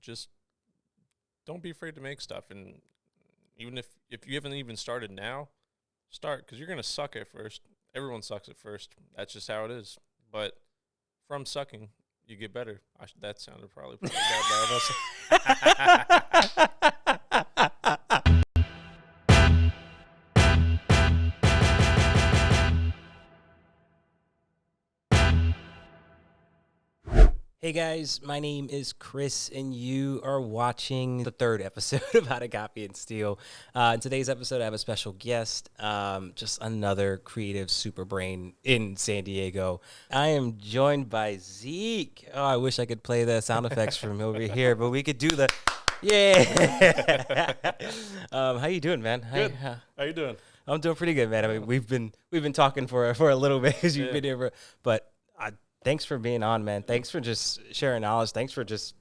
just don't be afraid to make stuff. And even if you haven't even started now, start, because you're gonna suck at first. Everyone sucks at first. That's just how it is. But from sucking, you get better. That sounded probably pretty bad. Hey guys, my name is Chris, and you are watching the third episode of How to Copy and Steal. In today's episode, I have a special guest, just another creative super brain in San Diego. I am joined by Zeke. Oh, I wish I could play the sound effects from over here, but we could do the yeah. How you doing, man? Good. How you doing? I'm doing pretty good, man. I mean, we've been talking for a little bit because you've been here, but thanks for being on, man. Thanks for just sharing knowledge. Thanks for just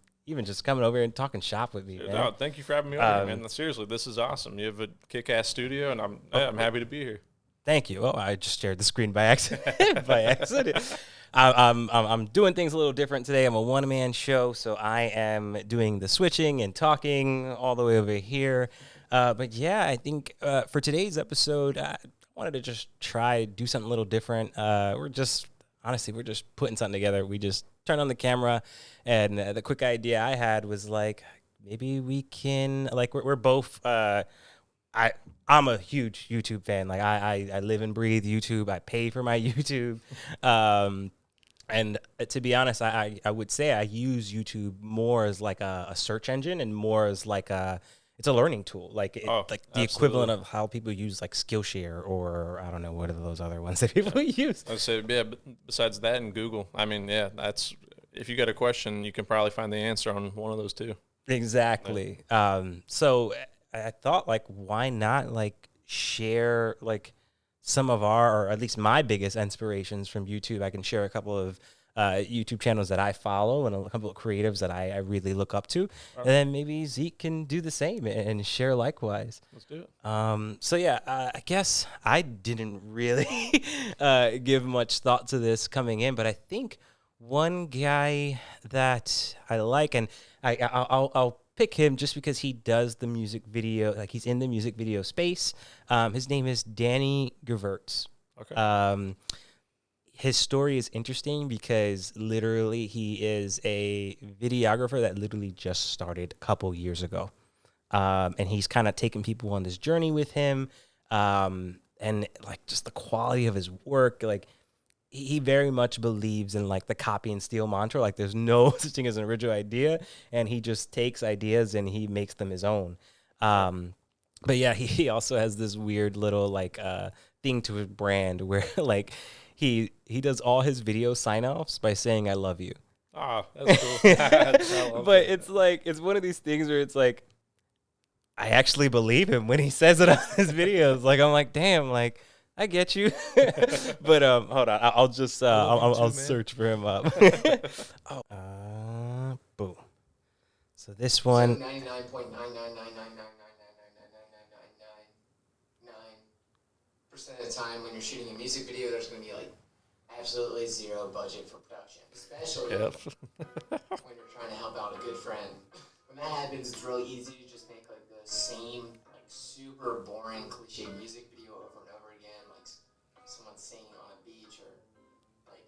coming over here and talking shop with me, man. No, thank you for having me on, man. Seriously, this is awesome. You have a kick-ass studio, and I'm happy to be here. Thank you. Oh, I just shared the screen by accident. I'm doing things a little different today. I'm a one-man show, so I am doing the switching and talking all the way over here. But yeah, I think for today's episode, I wanted to just do something a little different. Honestly, we're just putting something together. We just turned on the camera, and the quick idea I had was like, maybe we can, like, we're both, I'm a huge YouTube fan. Like, I live and breathe YouTube. I pay for my YouTube. And to be honest, I would say I use YouTube more as like a search engine and more as like it's a learning tool, like the absolutely. equivalent of how people use like Skillshare, or I don't know, what are those other ones that people use? I'd say, yeah, besides that and Google, I mean, yeah, that's, if you got a question, you can probably find the answer on one of those two. Exactly. So I thought, like, why not like share like some of or at least my biggest inspirations from YouTube. I can share a couple of YouTube channels that I follow and a couple of creatives that I really look up to. And then maybe Zeke can do the same and share likewise. Let's do it. So yeah, I guess I didn't really give much thought to this coming in, but I think one guy that I like, and I'll pick him just because he does the music video, like he's in the music video space. His name is Danny Gevirtz. Okay. His story is interesting because literally he is a videographer that literally just started a couple years ago. And he's kind of taking people on this journey with him. And like just the quality of his work, like he very much believes in like the copy and steal mantra. Like there's no such thing as an original idea. And he just takes ideas and he makes them his own. But yeah, he also has this weird little like thing to his brand where like, He does all his video sign-offs by saying, "I love you." Ah, that's cool. But it's like, it's one of these things where it's like, I actually believe him when he says it on his videos. Like, I'm like, damn, like, I get you. But hold on, I'll just I'll search for him up. Boom. So this one. 99.999999999% of the time when you're shooting a music video, there's going to be like absolutely zero budget for production, especially when you're trying to help out a good friend. When that happens, it's really easy to just make like the same like super boring cliche music video over and over again, like someone singing on a beach or like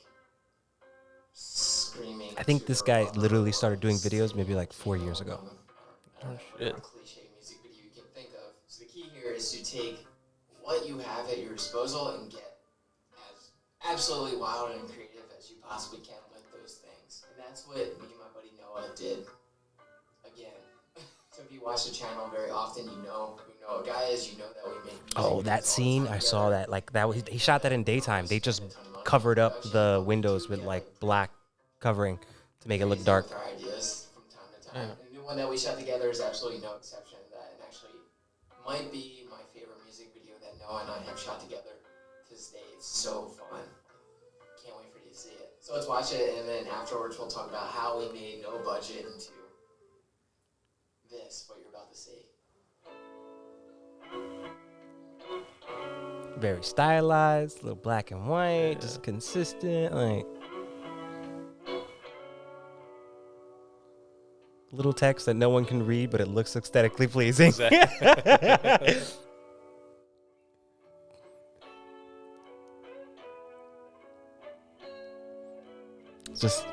screaming. I think this guy literally started doing videos maybe like 4 years ago. Oh shit. Cliche music video you can think of. So the key here is to take what you have at your disposal and get as absolutely wild and creative as you possibly can with those things. And that's what me and my buddy Noah did again. So if you watch the channel very often, you know who Noah Guy is, you know that we make music. Oh, that scene, I saw that. Like that was, he shot that in daytime. They just covered up the windows with like black covering to make it look dark. Our ideas from time to time. And the new one that we shot together is absolutely no exception to that, and actually might be my favorite music video that Noah and I have shot together to this day. It's so fun. Can't wait for you to see it. So let's watch it, and then afterwards we'll talk about how we made no budget into this, what you're about to see. Very stylized, a little black and white, just consistent, like. little text that no one can read, but it looks aesthetically pleasing. Exactly. Just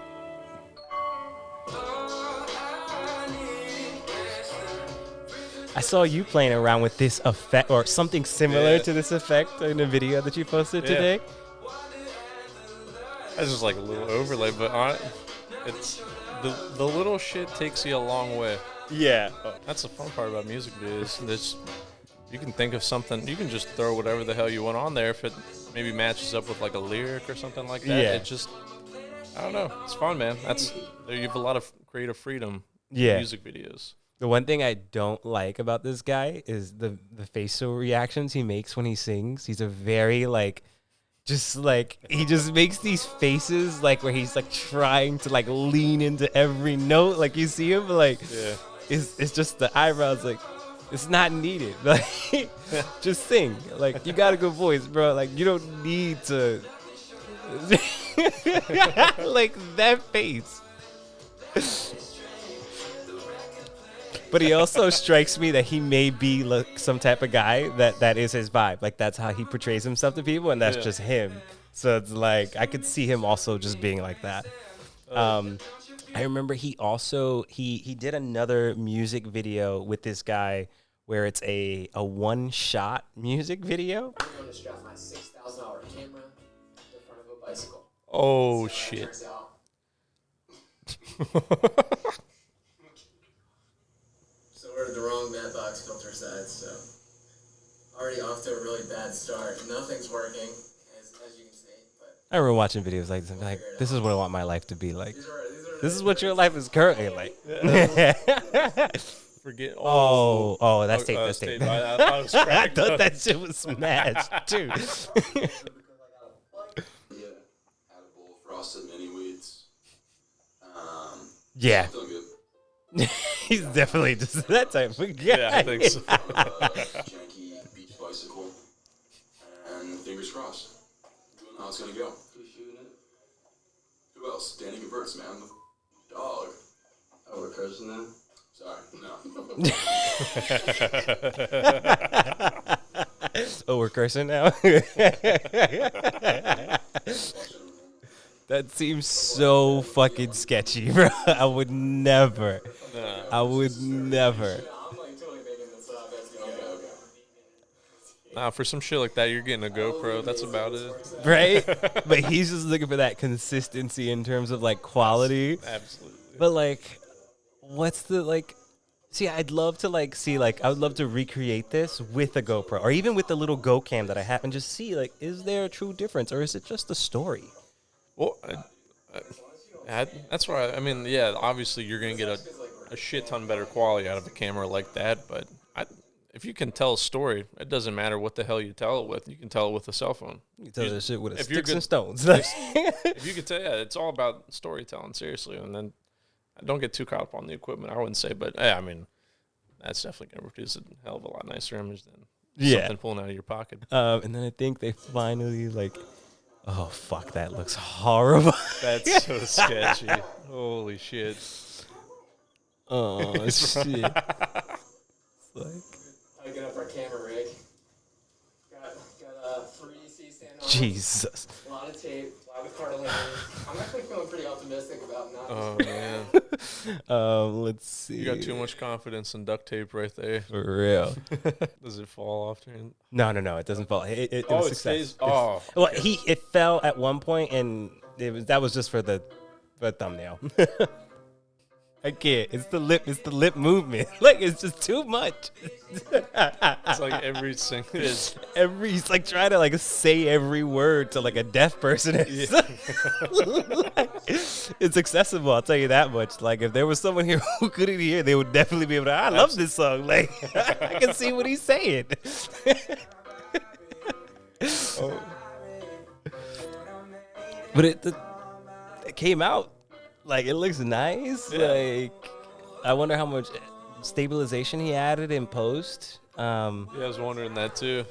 I saw you playing around with this effect or something similar to this effect in a video that you posted today. That's just like a little overlay, but it's the little shit takes you a long way. Yeah. That's the fun part about music videos. You can think of something. You can just throw whatever the hell you want on there if it maybe matches up with like a lyric or something like that. Yeah. It just, I don't know. It's fun, man. You have a lot of creative freedom in Yeah. music videos. The one thing I don't like about this guy is the facial reactions he makes when he sings. He's a very he just makes these faces like where he's like trying to like lean into every note. Like you see him it's just the eyebrows like it's not needed. Like just sing. Like you got a good voice, bro. Like you don't need to like that face. But he also strikes me that he may be like some type of guy that is his vibe. Like that's how he portrays himself to people, and that's just him. So it's like I could see him also just being like that. I remember he also he did another music video with this guy where it's a one-shot music video. I'm going to strap my $6,000 camera to the front of a bicycle. Oh, So that shit. turns out. So we're the wrong matte box filter side, so already off to a really bad start. Nothing's working, as you can see. But I remember watching videos like this and be like, this is what I want my life to be like. these are This is what your life is currently like. Forget. Oh, that's tape. That's tape. I thought it was I cracked. thought that shit was smashed too. Yeah, edible frosted mini wheats. Yeah, Feeling good. he's definitely just that type of guy. Yeah, I think so. Janky beach bicycle. And fingers crossed. Don't know how it's gonna go. Who's shooting it? Who else? Danny Gevirtz, man. The dog. Oh, we're cursing now? Sorry, no. Oh, we're cursing now. That seems so fucking sketchy, bro. I would never. I would never. I'm like totally making this up. That's gonna go. Nah, for some shit like that, you're getting a GoPro. That's about it. Right? But he's just looking for that consistency in terms of like quality. Absolutely. But like, what's the like? See, I'd love to like see like I would love to recreate this with a GoPro or even with the little Go Cam that I have and just see like, is there a true difference or is it just a story? Well, that's why. I mean, yeah. Obviously, you're gonna get a shit ton better quality out of a camera like that. But if you can tell a story, it doesn't matter what the hell you tell it with. You can tell it with a cell phone. You can tell that shit with a if you're sticks and good- stones. If you could tell, yeah, it's all about storytelling. Seriously, and then don't get too caught up on the equipment. I wouldn't say, but yeah, I mean, that's definitely gonna produce a hell of a lot nicer image than something pulling out of your pocket. And then I think they finally like, oh fuck, that looks horrible. That's so sketchy. Holy shit. Oh shit. It's like, Hiking up our camera rig. Got a 3C stand on. Jesus. A lot of tape, a lot of cartilage. I'm actually feeling pretty optimistic about not. Oh man, Let's see. you got too much confidence in duct tape right there. For real. Does it fall off? During? No, it doesn't fall. It was It success. stays. Oh, Well, it fell at one point, and that was just for the thumbnail. I can't. It's the lip movement. Like it's just too much. it's like every single. It's, He's like trying to like say every word to like a deaf person. It's accessible, I'll tell you that much. Like if there was someone here who couldn't hear, they would definitely be able to. I love this song. Like I can see what he's saying. But it came out like it looks nice. Yeah. Like I wonder how much stabilization he added in post. yeah, I was wondering that too.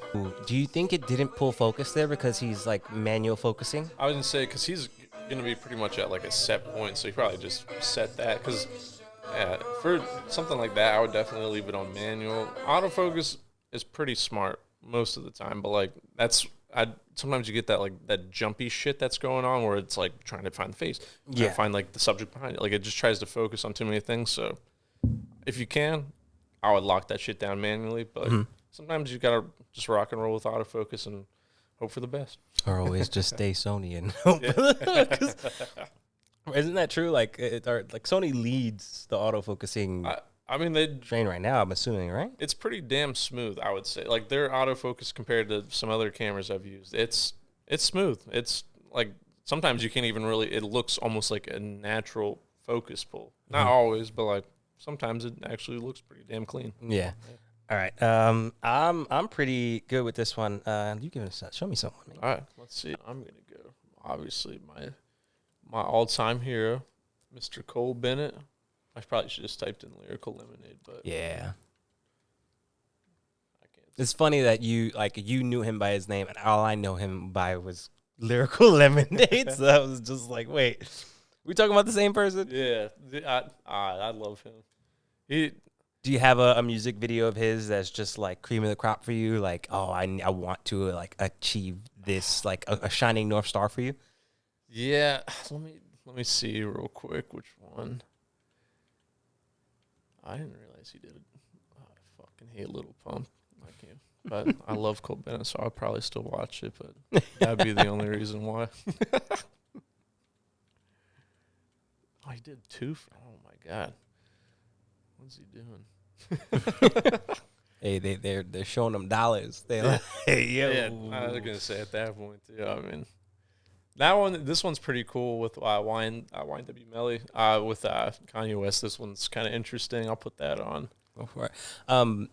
Do you think it didn't pull focus there because he's like manual focusing? I was gonna say because he's gonna be pretty much at like a set point, so he probably just set that because Yeah, for something like that, I would definitely leave it on manual. Autofocus is pretty smart most of the time, but like I sometimes you get that like that jumpy shit that's going on where it's like trying to find the face, trying to find like the subject behind it. Like it just tries to focus on too many things. So if you can, I would lock that shit down manually. But sometimes you gotta just rock and roll with autofocus and hope for the best. Or always just stay Sony and hope. Yeah. Isn't that true? Like, like Sony leads the autofocusing. I mean, they train right now. I'm assuming, right? It's pretty damn smooth, I would say. Like their autofocus compared to some other cameras I've used, it's smooth. It's like sometimes you can't even really. It looks almost like a natural focus pull. Not always, but like sometimes it actually looks pretty damn clean. Yeah. All right. I'm pretty good with this one. You give it a shot. Show me someone. Man. All right. Let's see. I'm gonna go. Obviously, my all-time hero, Mr. Cole Bennett. I probably should have just typed in Lyrical Lemonade, but yeah. I can't. It's funny that you knew him by his name, and all I know him by was Lyrical Lemonade. So I was just like, wait, we talking about the same person? Yeah, I love him. Do you have a music video of his that's just like cream of the crop for you? Like, oh, I want to like achieve this, like a shining North Star for you? Yeah, let me see real quick which one. I didn't realize he did it. Oh, I fucking hate Little Pump. I can't. But I love Cole Bennett, so I'll probably still watch it, but that'd be the only reason why. Oh, he did two. Oh my god, what's he doing? Hey, they're showing them dollars. They're like, hey, yo. Yeah, I was gonna say at that point too. I mean, this one's pretty cool with YNW Melly with Kanye West. This one's kind of interesting. I'll put that on. Go for it.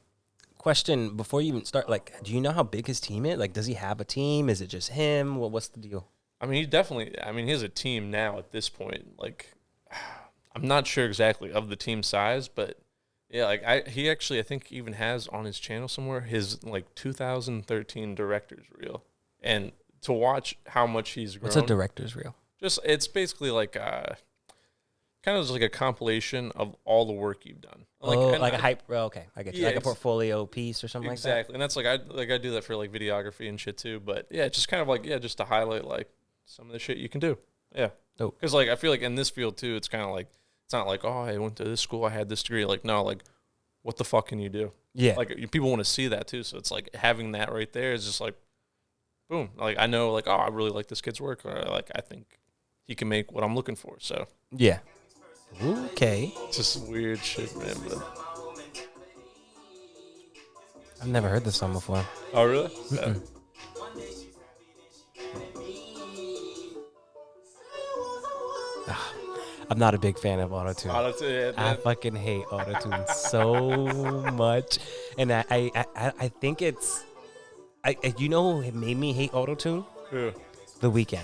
Question before you even start. Like, do you know how big his team is? Like, does he have a team? Is it just him? What's the deal? I mean, he has a team now at this point. Like, I'm not sure exactly of the team size, but yeah, like he actually I think even has on his channel somewhere his like 2013 director's reel, and to watch how much he's grown. What's a director's reel? Just it's basically like kind of just like a compilation of all the work you've done. Like a hype. Well, okay, I get you. Yeah, like a portfolio piece or something like that. Exactly, and that's like I do that for like videography and shit too. But yeah, just kind of like just to highlight like some of the shit you can do. Yeah, because like I feel like in this field too, it's kind of like it's not like oh I went to this school, I had this degree. Like no, like what the fuck can you do? Yeah, like people want to see that too. So it's like having that right there is just like. Boom. Like, I know, like, oh, I really like this kid's work. Or, like, I think he can make what I'm looking for. So. Yeah. Okay. Just weird shit, man. But. I've never heard this song before. Oh, really? Yeah. I'm not a big fan of autotune. Yeah, I fucking hate autotune so much. And I think it's... you know who made me hate autotune? Who? The Weeknd.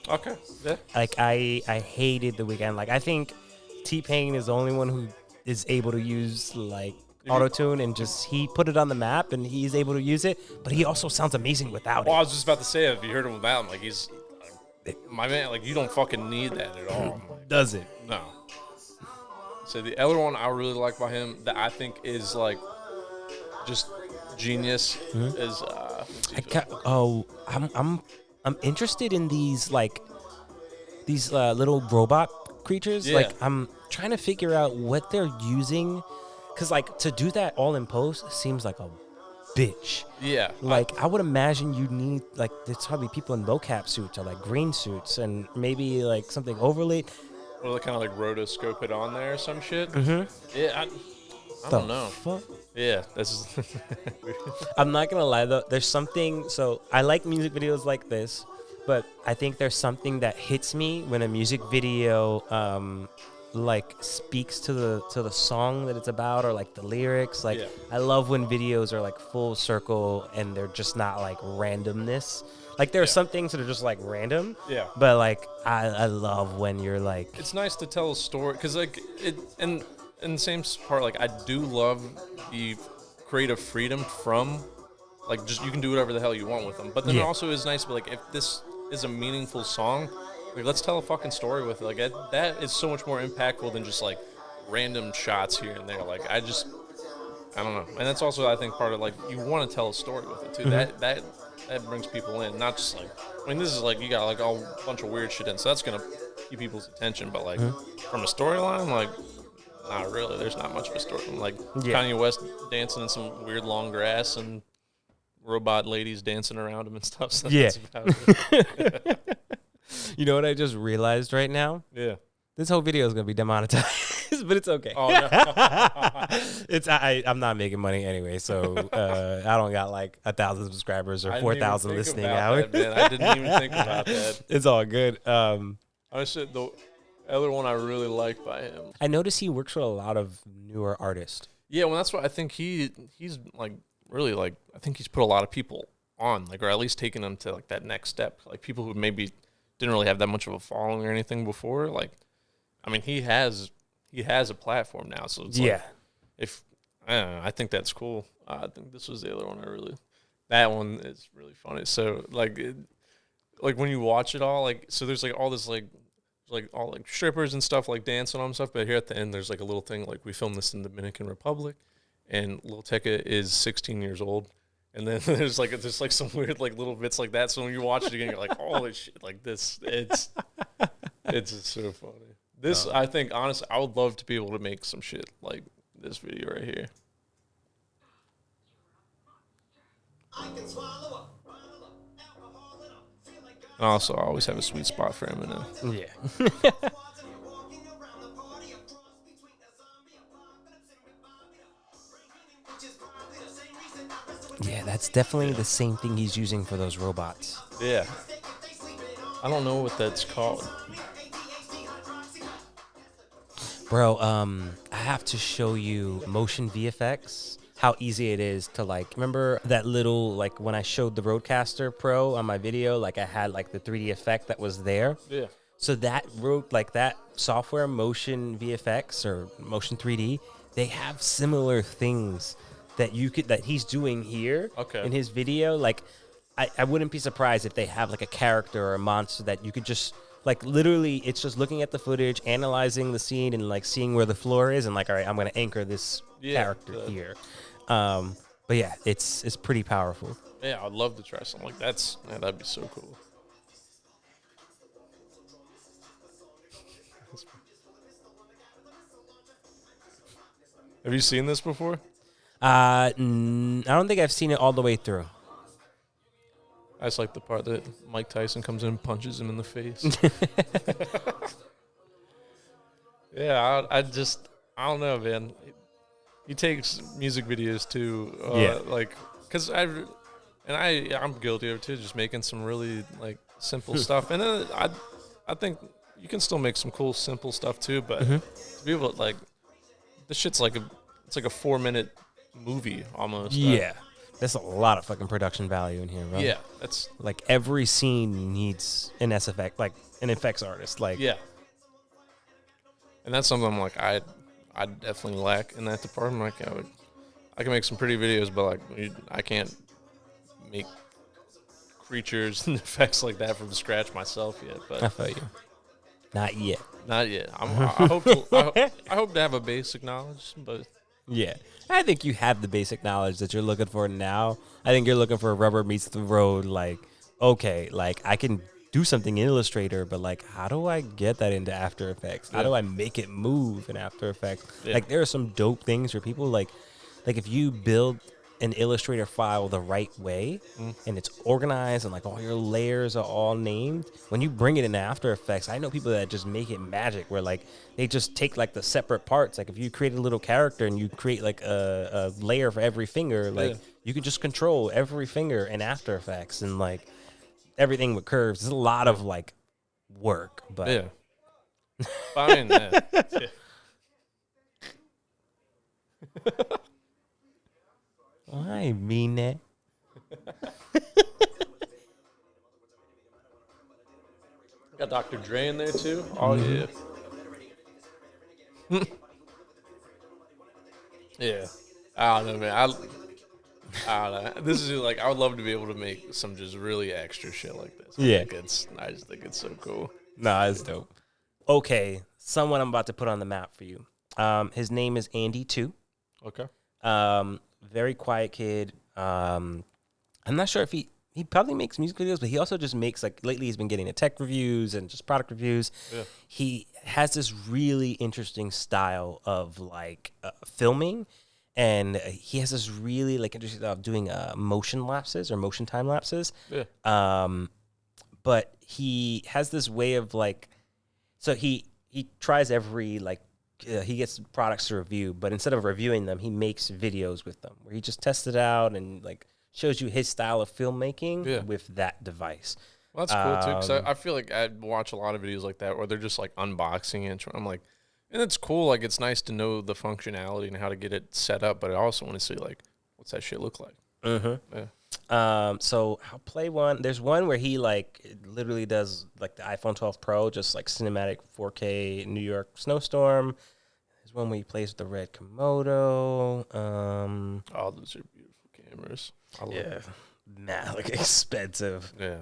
Okay. Yeah. Like I hated The Weeknd. Like I think T-Pain is the only one who is able to use like autotune and just he put it on the map and he's able to use it, but he also sounds amazing without it. Well, I was just about to say if you heard him without him, like he's my man. Like you don't fucking need that at all. Does it? No. So the other one I really like by him that I think is like just genius is I'm interested in these like these little robot creatures. Yeah. Like I'm trying to figure out what they're using because like to do that all in post seems like a bitch. Yeah. Like I would imagine you need like there's probably people in mocap suits or like green suits and maybe like something overlaid. Or they kind of like rotoscope it on there or some shit. Yeah. I don't know. Fuck? Yeah, this is. I'm not gonna lie though. There's something. So I like music videos like this, but I think there's something that hits me when a music video, like speaks to the song that it's about or like the lyrics. Like I love when videos are like full circle and they're just not like randomness. Like there are some things that are just like random. Yeah. But like I love when you're like. It's nice to tell a story because like it and. In the same part, like I do love the creative freedom from, like just you can do whatever the hell you want with them. But then it also is nice, but like if this is a meaningful song, like let's tell a fucking story with it. Like that is so much more impactful than just like random shots here and there. Like I don't know. And that's also I think part of like you want to tell a story with it too. Mm-hmm. That brings people in, not just like I mean this is like you got like a bunch of weird shit in, so that's gonna keep people's attention. But like from a storyline, like not really. There's not much of a story. Like Kanye West dancing in some weird long grass and robot ladies dancing around him and stuff. So Yeah. that's about it. You know what I just realized right now? Yeah. This whole video is gonna be demonetized, but it's okay. Oh no. I'm not making money anyway, so I don't got like 1,000 subscribers or 4,000 listening hours. I didn't even think about that. It's all good. I said the other one I really like by him. I notice he works with a lot of newer artists. Yeah, well, that's what I think he's like really like I think he's put a lot of people on, like, or at least taken them to like that next step. Like people who maybe didn't really have that much of a following or anything before. Like, I mean, he has a platform now, so it's like, if I don't know, I think that's cool. I think this was the other one that one is really funny. So like when you watch it all, like so there's like all this like all like strippers and stuff like dancing on stuff, but here at the end there's like a little thing like we filmed this in the Dominican Republic, and Lil Tecca is 16 years old, and then there's like some weird like little bits like that. So when you watch it again, you're like, holy shit, like this, it's just so funny. This I think honestly, I would love to be able to make some shit like this video right here. And also, I always have a sweet spot for Eminem. Yeah. Yeah, that's definitely the same thing he's using for those robots. Yeah. I don't know what that's called. Bro, I have to show you motion VFX, how easy it is to like, remember that little, like when I showed the Rodecaster Pro on my video, like I had like the 3D effect that was there. Yeah. So that that software, Motion VFX or Motion 3D, they have similar things that he's doing here in his video. Like, I wouldn't be surprised if they have like a character or a monster that you could just like literally it's just looking at the footage, analyzing the scene, and like seeing where the floor is, and like, all right, I'm gonna anchor this character here. But yeah, it's pretty powerful. Yeah, I'd love to try something like that. That'd be so cool. Have you seen this before? I don't think I've seen it all the way through. I just like the part that Mike Tyson comes in and punches him in the face. Yeah, I don't know, man. He takes music videos too, like, cause I'm guilty of it too, just making some really like simple stuff, and then I think you can still make some cool simple stuff too, but to be able to like, this shit's like it's like a 4-minute movie almost. Yeah. There's a lot of fucking production value in here, bro. Yeah, that's like every scene needs an SFX, like an effects artist. Like, yeah, and that's something I'm like I definitely lack in that department. Like I can make some pretty videos, but like I can't make creatures and effects like that from scratch myself yet. But I feel you. Not yet. Not yet. I hope to have a basic knowledge, but yeah. I think you have the basic knowledge that you're looking for now. I think you're looking for a rubber meets the road. Like, okay, like I can do something in Illustrator, but like, how do I get that into After Effects? How do I make it move in After Effects? Yeah. Like, there are some dope things where people like if you build an Illustrator file the right way and it's organized and like all your layers are all named, when you bring it into After Effects, I know people that just make it magic where like they just take like the separate parts. Like if you create a little character and you create like a layer for every finger, like you can just control every finger in After Effects and like everything with curves. There's a lot of like work, but fine. Yeah. I mean that. Got Dr. Dre in there too. Oh yeah. Yeah. I don't know, man. I don't know. This is like I would love to be able to make some just really extra shit like this. I just think it's so cool. Nah, it's dope. Okay, someone I'm about to put on the map for you. His name is Andy too. Okay. Very quiet kid. I'm not sure if he probably makes music videos, but he also just makes, like, lately he's been getting the tech reviews and just product reviews. Yeah. He has this really interesting style of, like, filming, and he has this really, like, interesting style of doing motion lapses or motion time lapses. Yeah. But he has this way of, like, so he tries every, like, he gets products to review, but instead of reviewing them, he makes videos with them where he just tests it out and, like, shows you his style of filmmaking with that device. Well, that's cool too, because I feel like I watch a lot of videos like that where they're just like unboxing it. I'm like, and it's cool. Like, it's nice to know the functionality and how to get it set up, but I also want to see, like, what's that shit look like? Yeah. So I'll play one. There's one where he, like, literally does, like, the iPhone 12 Pro, just like cinematic 4K New York snowstorm. There's one where he plays with the red Komodo. Oh, those are beautiful cameras. Like, expensive. Yeah.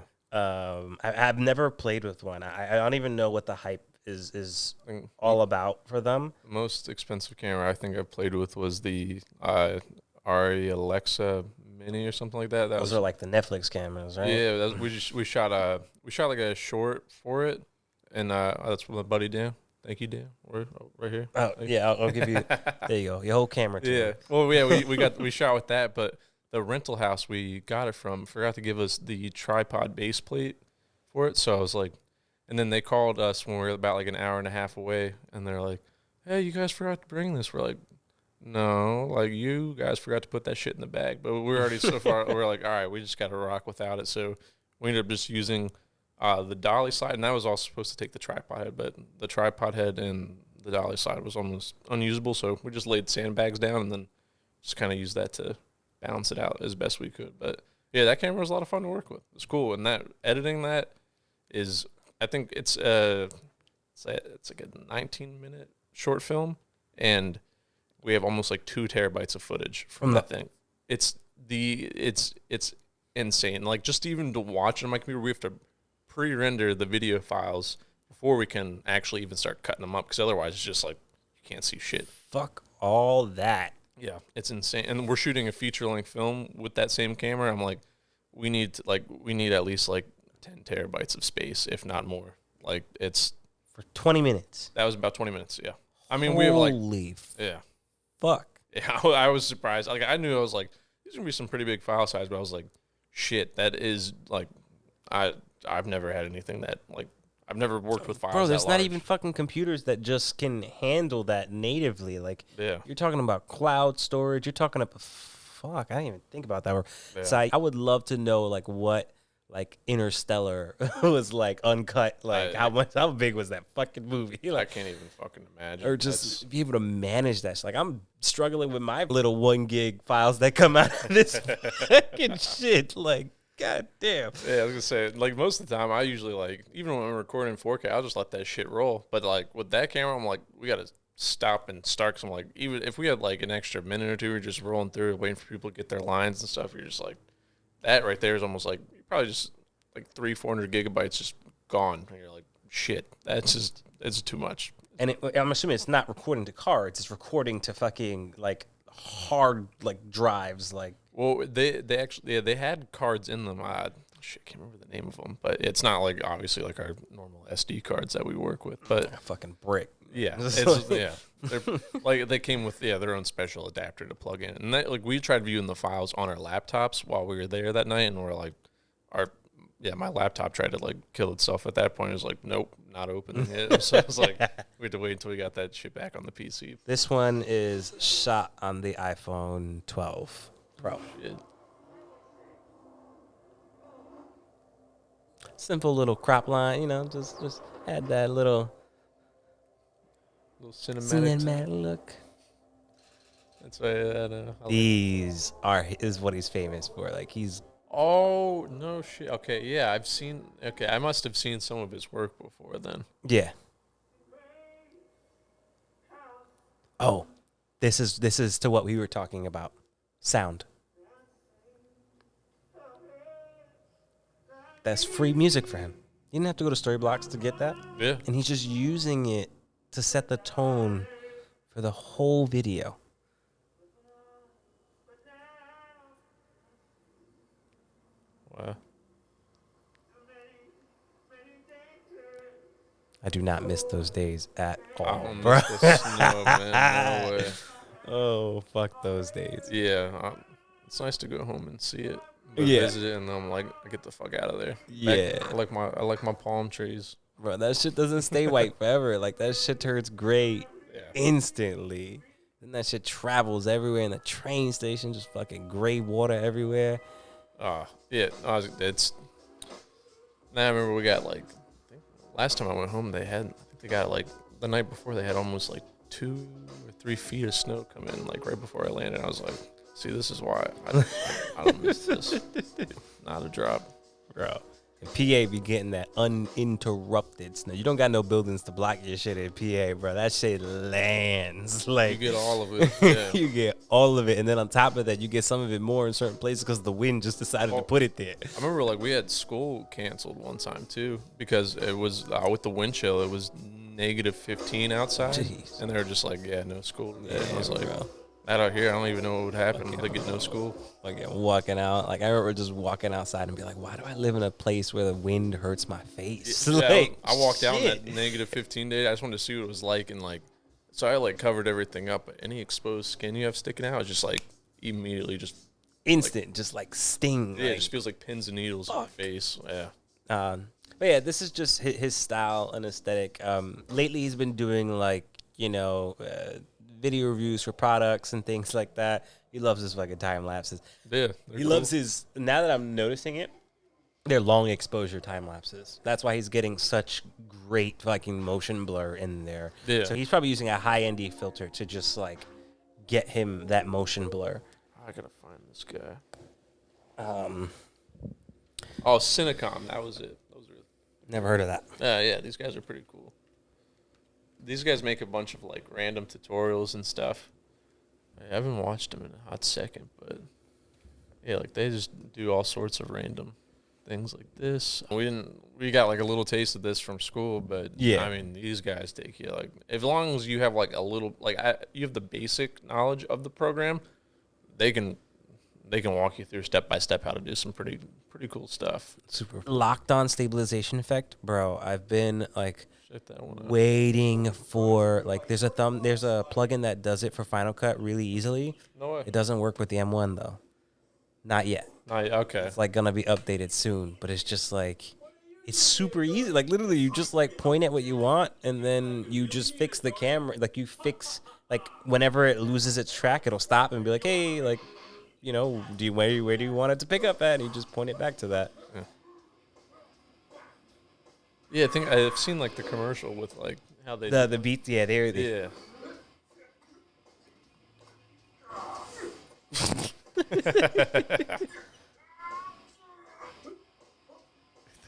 I've never played with one. I don't even know what the hype is all about for them. The most expensive camera I think I played with was the Ari Alexa Mini or something like that. Those are like the Netflix cameras, right? Yeah, we shot like a short for it, and that's from my buddy Dan. Thank you, Dan. We're right here. Oh, yeah, I'll give you. There you go. Your whole camera. Yeah. Well, yeah, we shot with that, but the rental house we got it from forgot to give us the tripod base plate for it. So I was like, and then they called us when we were about like an hour and a half away, and they're like, "Hey, you guys forgot to bring this." We're like, "No, like, you guys forgot to put that shit in the bag." But we're already so far. We're like, "All right, we just got to rock without it." So we ended up just using the dolly side, and that was also supposed to take the tripod head, but the tripod head and the dolly side was almost unusable. So we just laid sandbags down and then just kind of used that to balance it out as best we could. But yeah, that camera was a lot of fun to work with. It's cool, and that editing that is, I think it's like a 19-minute short film, and we have almost like 2 terabytes of footage from that thing. It's insane. Like, just even to watch it on my computer, we have to pre-render the video files before we can actually even start cutting them up, because otherwise it's just like you can't see shit. Fuck all that. Yeah, it's insane. And we're shooting a feature-length film with that same camera. I'm like, we need at least like 10 terabytes of space, if not more. Like, it's for 20 minutes. That was about 20 minutes. Yeah. I mean, we have like, yeah, fuck. Yeah, I was surprised. Like, I knew, I was like, these are gonna be some pretty big file size, but I was like, shit, that is like, I've never had anything that, like, I've never worked with files. Bro, there's that not large. even fucking computers that just can handle that natively. Like, Yeah. you're talking about cloud storage. You're talking about, fuck, I didn't even think about that. Yeah. So I would love to know, like, what, like, Interstellar was like uncut. Like, how big was that fucking movie? I Like, can't even fucking imagine. or just be able to manage that. Like, I'm struggling with my little 1 gig files that come out of this fucking shit. Like, god damn. Yeah, I was gonna say, like, most of the time, I usually, like, even when I'm recording in 4K, I'll just let that shit roll. But, like, with that camera, I'm like, we gotta stop and start. Cause I'm like, even if we had like an extra minute or two, we're just rolling through, waiting for people to get their lines and stuff. You're just like, that right there is almost like probably just like 300-400 gigabytes just gone. And you're like, shit, it's too much. And I'm assuming it's not recording to cards; it's recording to fucking like hard like drives. Like, well, they actually they had cards in them. Shit, I can't remember the name of them, but it's not like obviously like our normal SD cards that we work with. But a fucking brick. Yeah, it's, yeah. They're like they came with their own special adapter to plug in, and that, like we tried viewing the files on our laptops while we were there that night, and we're like, my laptop tried to like kill itself at that point. It was like, nope, not opening it. So I was like, we had to wait until we got that shit back on the PC. This one is shot on the iPhone 12 Pro. Yeah. Simple little crop line, just had that little cinematic look. That's why these is what he's famous for. Like he's. Oh no shit. Okay, yeah, I must have seen some of his work before then. Yeah. Oh, this is to what we were talking about. Sound. That's free music for him. You didn't have to go to Storyblocks to get that. Yeah. And he's just using it to set the tone for the whole video. Wow. I do not miss those days at I all, don't bro. miss the snow, man. No way. Oh, fuck those days. Yeah, it's nice to go home and see it, but Yeah. visit it, and I'm like, I get the fuck out of there. Yeah. I like my palm trees. Bro, that shit doesn't stay white forever. Like, that shit turns gray Yeah. instantly. Then that shit travels everywhere in the train station, just fucking gray water everywhere. Yeah. It's. Now I remember we got like, I think last time I went home, I think they got like the night before they had almost like 2 or 3 feet of snow come in like right before I landed. I was like, see, this is why I don't miss this. Not a drop, Bro. And PA be getting that uninterrupted snow. You don't got no buildings to block your shit in PA, bro. That shit lands. Like, you get all of it. Yeah. you get all of it. And then on top of that, you get some of it more in certain places because the wind just decided to put it there. I remember like we had school canceled one time too because it was with the wind chill. It was -15 outside, Jeez. and they were just like, "Yeah, no school today." Yeah, I was like, bro. "That out here, I don't even know what would happen. They get no school." Like walking out. Like I remember just walking outside and be like, why do I live in a place where the wind hurts my face? Yeah, Like, I walked out on shit. that -15 day. I just wanted to see what it was like, and like, so I like covered everything up. But any exposed skin you have sticking out is just like immediately just Instant, just like sting. yeah, like, it just feels like pins and needles in your face. Yeah. But yeah, this is just his style and aesthetic. Lately, he's been doing like, video reviews for products and things like that. He loves his fucking time lapses. Yeah, He loves his. Now that I'm noticing it, they're long exposure time lapses. That's why he's getting such great fucking motion blur in there. Yeah. So he's probably using a high ND filter to just like get him that motion blur. I gotta find this guy. Oh, Cinecom. That was it. Those are. Never heard of that. Yeah, these guys are pretty cool. These guys make a bunch of like random tutorials and stuff. I haven't watched them in a hot second, but yeah, like they just do all sorts of random things like this. We got like a little taste of this from school, but Yeah. I mean, these guys take you like, as long as you have like a little, like you have the basic knowledge of the program, they can walk you through step by step how to do some pretty cool stuff. Super. Locked on stabilization effect, bro. I've been like Check that one out. waiting for like there's a plugin that does it for Final Cut really easily. No way. It doesn't work with the M1 though. Not yet. Okay. It's like gonna be updated soon, but it's just like it's super easy. Like literally you just like point at what you want and then you just fix the camera. Like you fix like whenever it loses its track, it'll stop and be like, hey, like, where do you want it to pick up at? And you just point it back to that. Yeah, I think I've seen like the commercial with like how they The beats, yeah, they're yeah.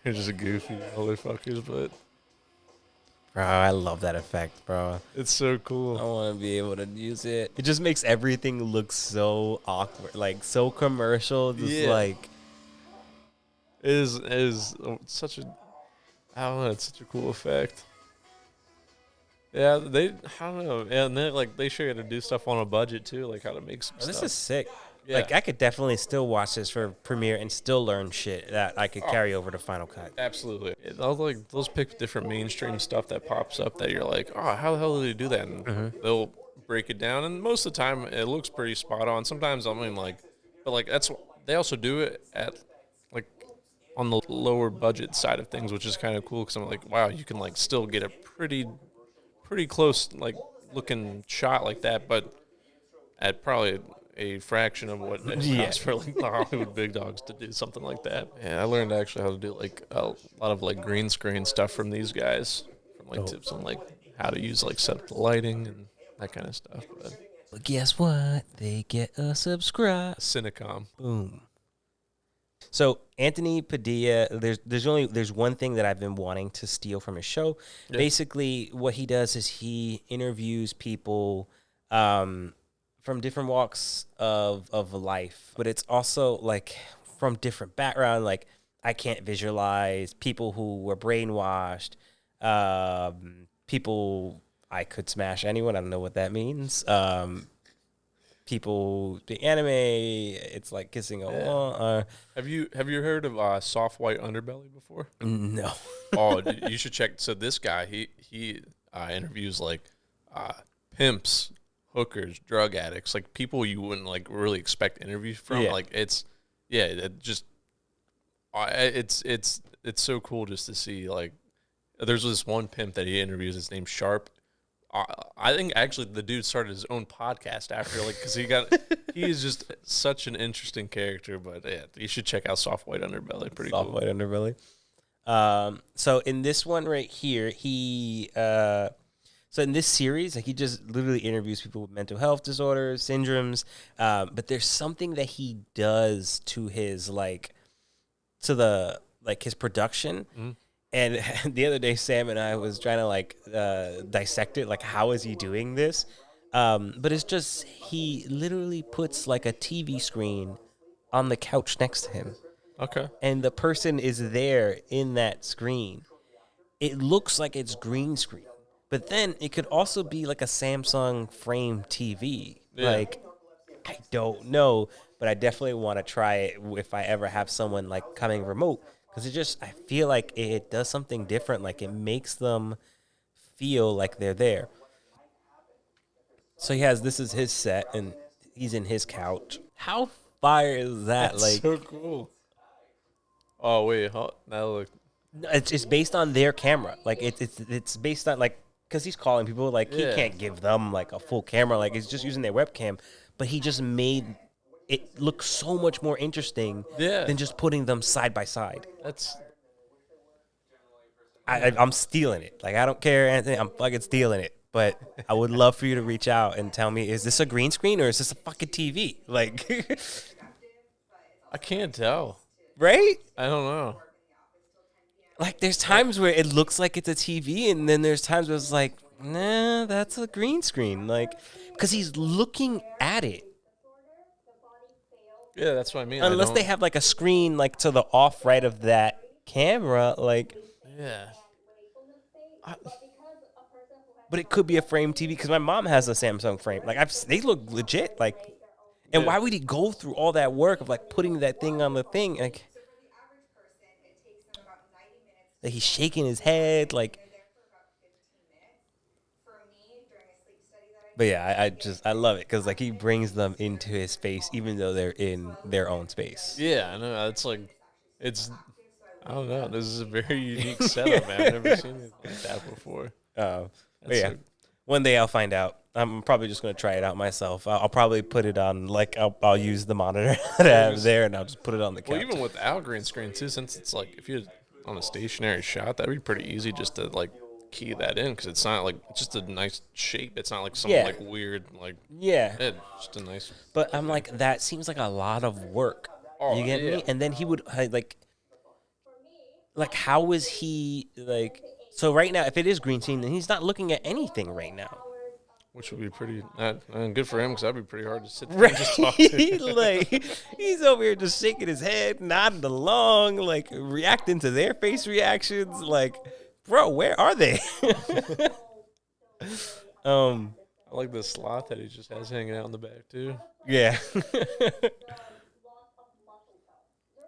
They're just goofy motherfuckers, but Bro, I love that effect, bro. it's so I cool. want to be able to use it. It just makes everything look so awkward, like so commercial. Just Yeah. like It is such a, I don't know, it's such a cool effect. Yeah, I don't know, and then like they show you how to do stuff on a budget too, like how to make some this stuff. is sick. Yeah. Like I could definitely still watch this for Premiere and still learn shit that I could carry over to Final Cut. Absolutely. They'll pick different mainstream stuff that pops up that you're like, oh, how the hell did they do that? And they'll break it down, and most of the time it looks pretty spot on. Sometimes I mean but like they also do it at like on the lower budget side of things, which is kind of cool because I'm like, wow, you can like still get a pretty close like looking shot like that, but at probably a fraction of what it costs for like the Hollywood big dogs to do something like that. Yeah, I learned actually how to do like a lot of like green screen stuff from these guys, from like tips on like how to use like set up the lighting and that kind of stuff. But guess what? They get a subscribe. Cinecom. Boom. So Anthony Padilla, there's one thing that I've been wanting to steal from his show. Yeah. Basically, what he does is he interviews people from different walks of life, but it's also like from different background. Like I can't visualize people who were brainwashed, people I could smash anyone. I don't know what that means. People, the anime, it's like kissing a wall. Have you heard of Soft White Underbelly before? No. Oh, you should check. So this guy, he interviews like pimps, hookers, drug addicts, like people you wouldn't like really expect interviews from. Yeah. Like it's so cool just to see. Like there's this one pimp that he interviews. His name's Sharp. I think actually the dude started his own podcast after, like, because he is just such an interesting character. But yeah, you should check out Soft White Underbelly. Pretty cool. Soft White Underbelly. So in this one right here, so in this series, like he just literally interviews people with mental health disorders, syndromes. But there's something that he does to his his production. Mm-hmm. And the other day, Sam and I was trying to dissect it. Like, how is he doing this? But it's just, he literally puts like a TV screen on the couch next to him. Okay. And the person is there in that screen. It looks like it's green screen. But then it could also be like a Samsung frame TV. Yeah. Like, I don't know, but I definitely want to try it if I ever have someone like coming remote. Because I feel like it does something different. Like it makes them feel like they're there. So this is his set, and he's in his couch. How fire is that? That's so cool. Oh wait, it's based on their camera. Like it's based on like, because he's calling people. Like he can't give them like a full camera. Like he's just using their webcam. But he just made it looks so much more interesting than just putting them side by side. I'm stealing it. Like, I don't care, Anthony. I'm fucking stealing it. But I would love for you to reach out and tell me, is this a green screen or is this a fucking TV? Like, I can't tell. Right? I don't know. Like, there's times where it looks like it's a TV, and then there's times where it's like, nah, that's a green screen. Like, because he's looking at it. Yeah, that's what I mean. Unless they have like a screen like to the off right of that camera, like but it could be a frame TV because my mom has a Samsung frame. Like they look legit. Like, and why would he go through all that work of like putting that thing on the thing? Like he's shaking his head, like. But yeah, I love it because like he brings them into his space even though they're in their own space. Yeah, I know. It's like, I don't know. This is a very unique setup, man. I've never seen it like that before. One day I'll find out. I'm probably just gonna try it out myself. I'll probably put it on like I'll use the monitor that I have there and I'll just put it on the couch. Well, even without green screen too, since it's like if you're on a stationary shot, that'd be pretty easy just to like key that in because it's not like it's just a nice shape. It's not like some like weird like just a nice. But I'm like that seems like a lot of work. You get me? And then he would like how is he like? So right now, if it is green screen, then he's not looking at anything right now. Which would be pretty good for him because that'd be pretty hard to sit there and just talk to. Like he's over here just shaking his head, nodding along, like reacting to their face reactions, like. Bro, where are they? I like the sloth that he just has hanging out in the back too. Yeah.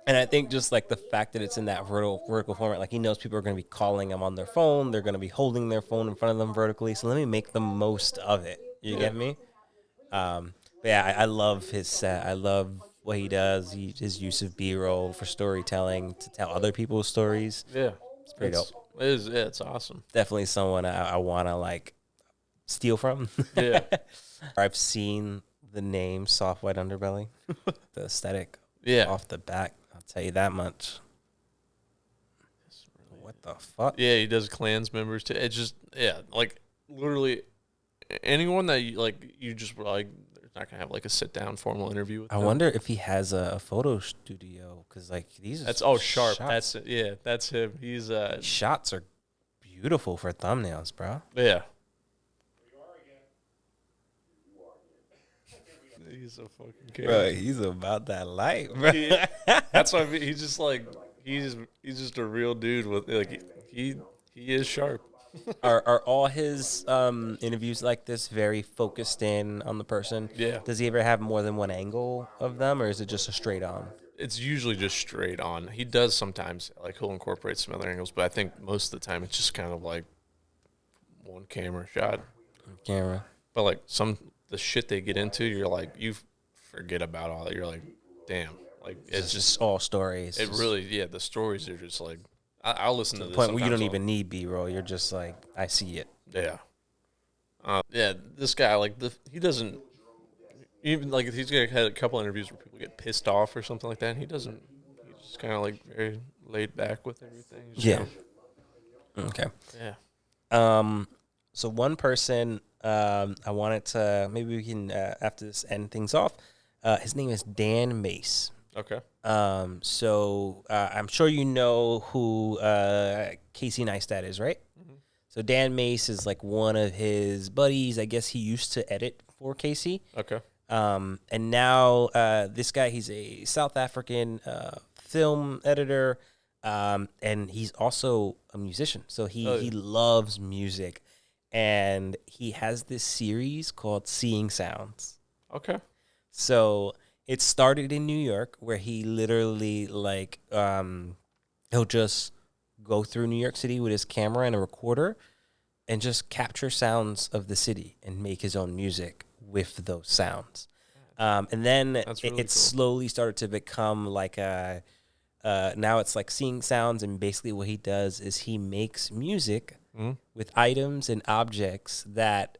And I think just like the fact that it's in that vertical format, like he knows people are going to be calling him on their phone. They're going to be holding their phone in front of them vertically. So let me make the most of it. You get me? But yeah, I love his set. I love what he does. His use of B-roll for storytelling to tell other people's stories. Yeah. It's pretty dope. It is, it's awesome. Definitely someone I want to like steal from. Yeah. I've seen the name Soft White Underbelly, the aesthetic off the back. I'll tell you that much. What the fuck? Yeah, he does clans members too. It's just, like literally anyone that you just like, they're not going to have like a sit down formal interview with them. I wonder if he has a photo studio because like these are Sharp. Shots. That's him. He's shots are beautiful for thumbnails, bro. Yeah. He's a fucking character. Bro, he's about that life, bro. That's why he's just like he's just a real dude with like he is sharp. Are all his interviews like this very focused in on the person? Yeah. Does he ever have more than one angle of them, or is it just a straight on? It's usually just straight on. He does sometimes, like, he'll incorporate some other angles, but I think most of the time it's just kind of like one camera shot. Camera. But like the shit they get into, you're like, you forget about all that. You're like, damn, like it's just all stories. It really, yeah. The stories are just like, I'll listen to the this point where you don't sometimes. even need B-roll. You're just like, I see it. Yeah. Yeah, this guy, like, he doesn't even, like, he's had a couple interviews where people get pissed off or something like that, and he doesn't. He's just kind of like very laid back with everything. Yeah. Okay. Yeah. So one person, I wanted to, maybe we can after this end things off. His name is Dan Mace. Okay. So I'm sure you know who Casey Neistat is, right? Mm-hmm. So Dan Mace is like one of his buddies. I guess he used to edit for Casey. Okay. And now this guy, he's a South African film editor, and he's also a musician. So he loves music, and he has this series called Seeing Sounds. Okay. So it started in New York, where he literally like he'll just go through New York City with his camera and a recorder and just capture sounds of the city and make his own music with those sounds. And then really cool. Slowly started to become like now it's like Seeing Sounds, and basically what he does is he makes music with items and objects that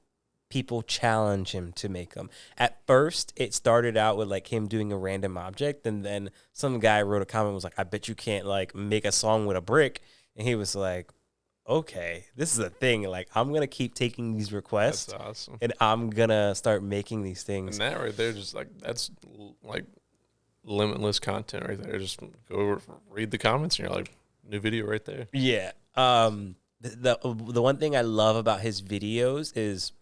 people challenge him to make them. At first, it started out with like him doing a random object, and then some guy wrote a comment and was like, I bet you can't like make a song with a brick. And he was like, okay, this is a thing. Like, I'm going to keep taking these requests. That's awesome. And I'm going to start making these things. And that right there, just like, that's like limitless content right there. Just go over, read the comments, and you're like, new video right there. Yeah. The one thing I love about his videos is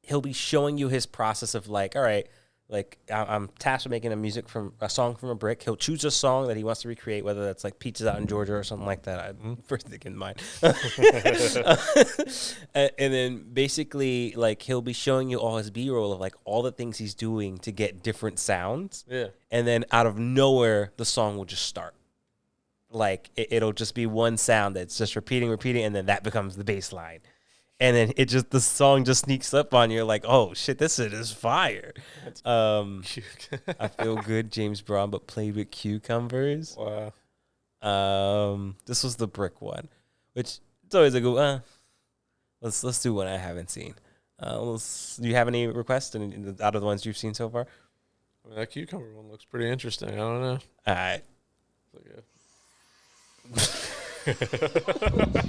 he'll be showing you his process of like, all right, like I'm tasked with making a song from a brick. He'll choose a song that he wants to recreate, whether that's like Peaches Out in Georgia or something like that. First thing in mind. And then basically like he'll be showing you all his B-roll of like all the things he's doing to get different sounds. Yeah. And then out of nowhere, the song will just start. Like it'll just be one sound that's just repeating, and then that becomes the bass line. And then the song just sneaks up on you. You're like, oh shit, this shit is fire. I Feel Good, James Brown, but played with cucumbers. Wow. This was the brick one, which it's always a good. Let's do one I haven't seen. Do you have any requests out of the ones you've seen so far? I mean, that cucumber one looks pretty interesting. I don't know. All right.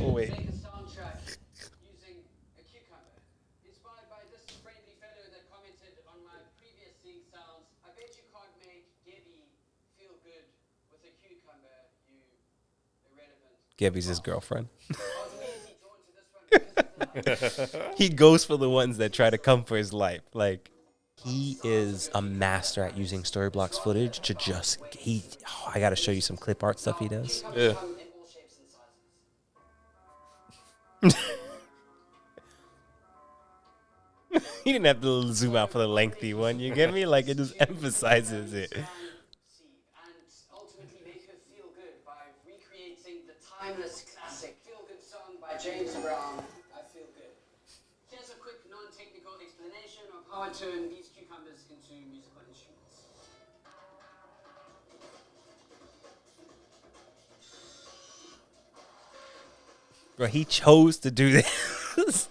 Oh, wait. Gabby's his girlfriend. He goes for the ones that try to come for his life. Like, he is a master at using Storyblocks footage to just I gotta show you some clip art stuff he does. Yeah. He didn't have to zoom out for the lengthy one. You get me? Like, it just emphasizes it. And ultimately make her feel good by recreating the timeless classic feel-good song by James Brown, I Feel Good. Here's a quick non-technical explanation of how I turn these cucumbers into musical instruments. Bro, he chose to do this.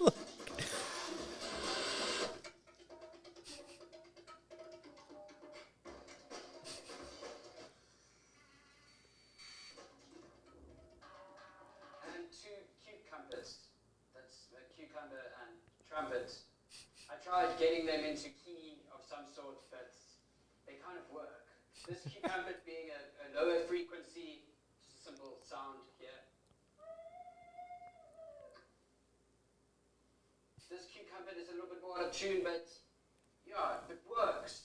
I tried getting them into key of some sort, but they kind of work. This cucumber being a lower frequency, just a simple sound here. This cucumber is a little bit more out of tune, but yeah, it works.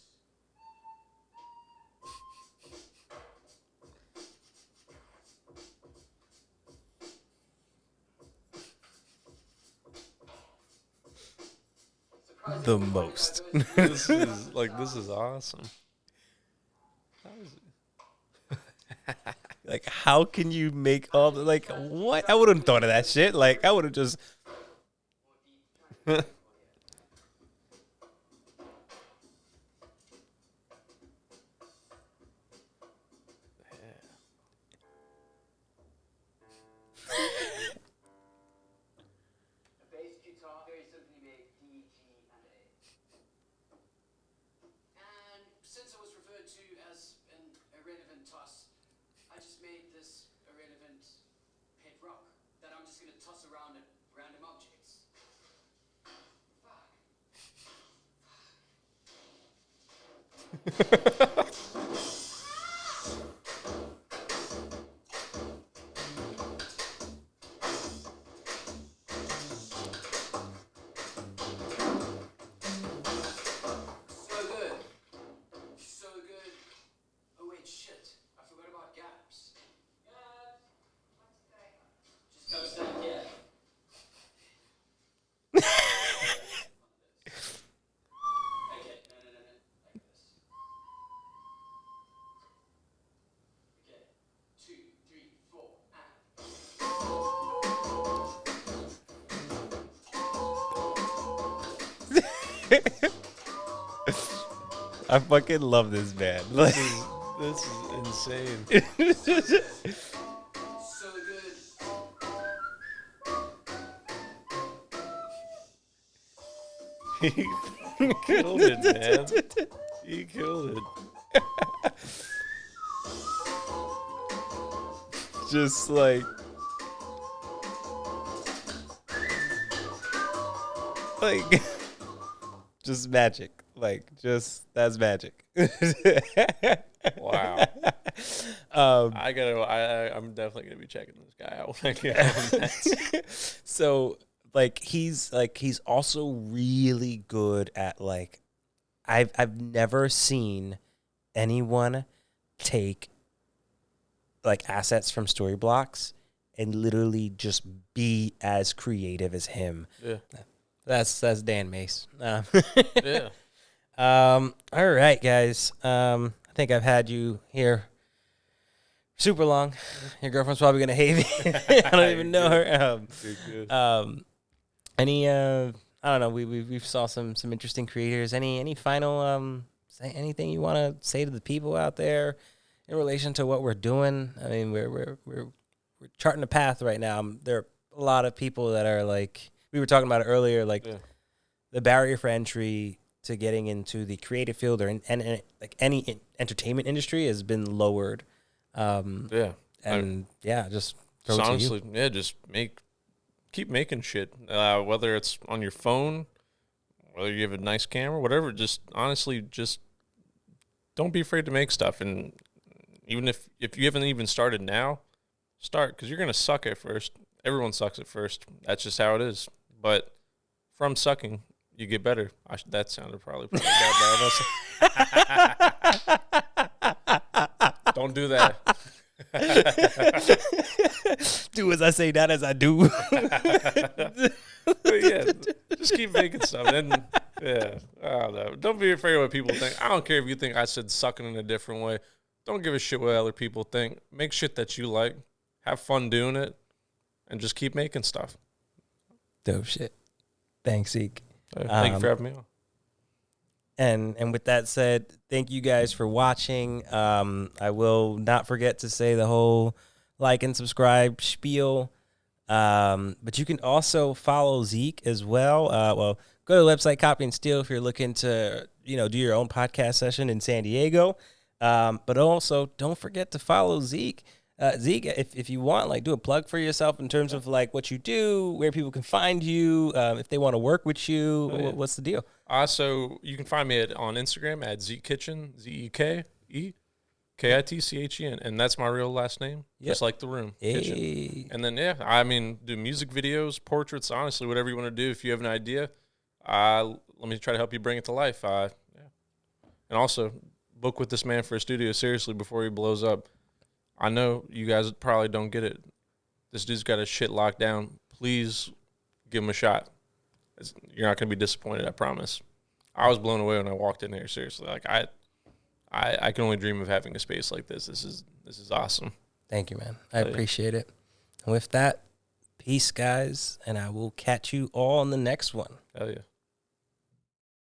the most. This is awesome. How is it? Like, how can you make all the, like, what? I wouldn't have thought of that shit. Like, I would have just. Since I was referred to as an irrelevant toss, I just made this irrelevant pet rock that I'm just going to toss around at random objects. So good. So good. Oh wait, shit. I forgot about gaps. Just goes down here. Okay, no. Like this. Okay. 2, 3, 4, and. I fucking love this man. Like, This is insane. So good. He killed it, man. He killed it. just like. Like, just magic. Like, just, that's magic. Wow. I'm definitely gonna be checking this guy out when I get home next. So, he's also really good at, like, I've never seen anyone take, like, assets from story blocks and literally just be as creative as him. Yeah. That's Dan Mace. Yeah. All right, guys. I think I've had you here super long. Your girlfriend's probably gonna hate me. I don't even know her. Good. I don't know. We've saw some interesting creators. Any final anything you want to say to the people out there in relation to what we're doing? I mean, we're charting a path right now. There are a lot of people that are, like, we were talking about it earlier, like, the barrier for entry to getting into the creative field or like any entertainment industry has been lowered. Just throw it to honestly, you. just keep making shit. Whether it's on your phone, whether you have a nice camera, whatever. Just honestly, just don't be afraid to make stuff. And even if you haven't even started now, start, because you're gonna suck at first. Everyone sucks at first. That's just how it is. But from sucking, you get better. That sounded probably bad. Don't do that. Do as I say, not as I do. But yeah, just keep making stuff. And yeah, I don't know. Don't be afraid of what people think. I don't care if you think I said sucking in a different way. Don't give a shit what other people think. Make shit that you like. Have fun doing it. And just keep making stuff. Dope shit. Thanks, Zeke. Thank you for having me on. And with that said, thank you guys for watching. I will not forget to say the whole like and subscribe spiel. But you can also follow Zeke as well. Go to the website Copy and Steal if you're looking to, do your own podcast session in San Diego. But also don't forget to follow Zeke. Zeke, if you want, like, do a plug for yourself in terms of, like, what you do, where people can find you, if they want to work with you, what's the deal? So you can find me on Instagram at Zeke Kitchen, ZekeKitchen, and that's my real last name, just like the room. Hey. Kitchen. And then do music videos, portraits, honestly, whatever you want to do. If you have an idea, let me try to help you bring it to life. And also book with this man for a studio seriously before he blows up. I know you guys probably don't get it. This dude's got his shit locked down. Please give him a shot. You're not going to be disappointed, I promise. I was blown away when I walked in here. Seriously, like I can only dream of having a space like this. This is awesome. Thank you, man. I appreciate it. And with that, peace, guys, and I will catch you all in the next one. Hell yeah.